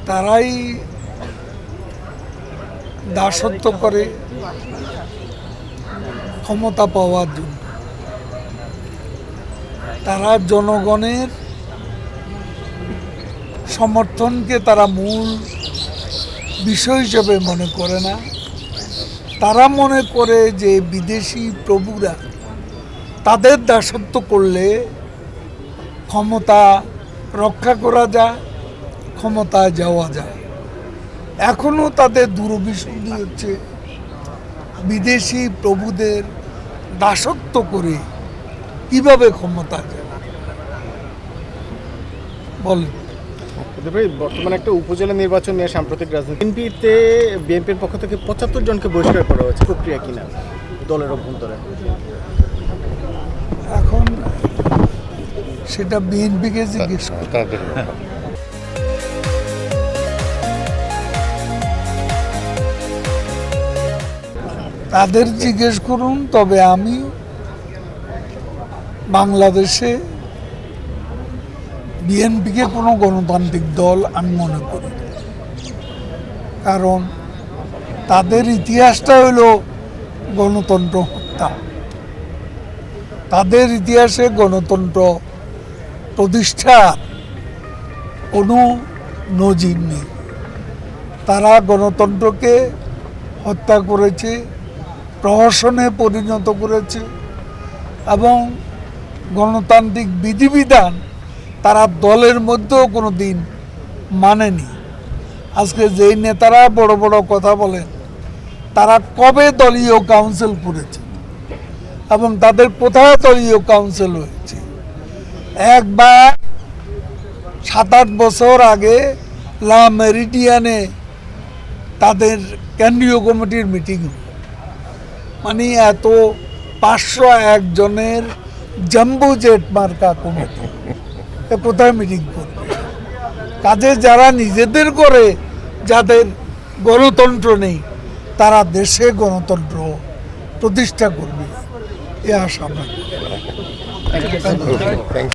তারাই দাসত্ব করে ক্ষমতা পাওয়ার জন্য। তারা জনগণের সমর্থনকে তারা মূল বিষয় হিসেবে মনে করে না। তারা মনে করে যে বিদেশি প্রভুরা তাদের দাসত্ব করলে ক্ষমতা রক্ষা করা যায়, ক্ষমতায় যাওয়া যায়। এখনও তাদের দূরভিসন্ধি হচ্ছে বিদেশি প্রভুদের দাসত্ব করে কিভাবে ক্ষমতা যায়। বলেন, বর্তমানে একটা উপজেলা নির্বাচন নিয়ে সাম্প্রতিক রাজনীতি বিএনপির পক্ষ থেকে ৭৫ জনকে বহিষ্কার করা হয়েছে, প্রক্রিয়া কিনা দলের অভ্যন্তরে? এখন সেটা বিএনপিকে জিজ্ঞেস করতে হবে। তাদের জিজ্ঞেস করুন। তবে আমি বাংলাদেশে বিএনপিকে কোনো গণতান্ত্রিক দল আমি মনে করি না। কারণ তাদের ইতিহাসটা হলো গণতন্ত্র হত্যা। তাদের ইতিহাসে গণতন্ত্র প্রতিষ্ঠার কোনো নজির নেই। তারা গণতন্ত্রকে হত্যা করেছে, প্রহসনে পরিণত করেছে এবং গণতান্ত্রিক বিধিবিধান তারা দলের মধ্যেও কোনো দিন মানেনি। আজকে যেই নেতারা বড় বড় কথা বলেন তারা কবে দলীয় কাউন্সিল করেছে এবং তাদের কোথায় দলীয় কাউন্সিল হয়েছে? একবার ৭-৮ বছর আগে লা মেরিডিয়ানে তাদের কেন্দ্রীয় কমিটির মিটিং, মানে এত ৫০১ জনের জাম্বো জেট মার্কা কমিটি কোথায় মিটিং করবে? কাজে যারা নিজেদের করে, যাদের গণতন্ত্র নেই, তারা দেশে গণতন্ত্র প্রতিষ্ঠা করবে এ আশা আমরা করি।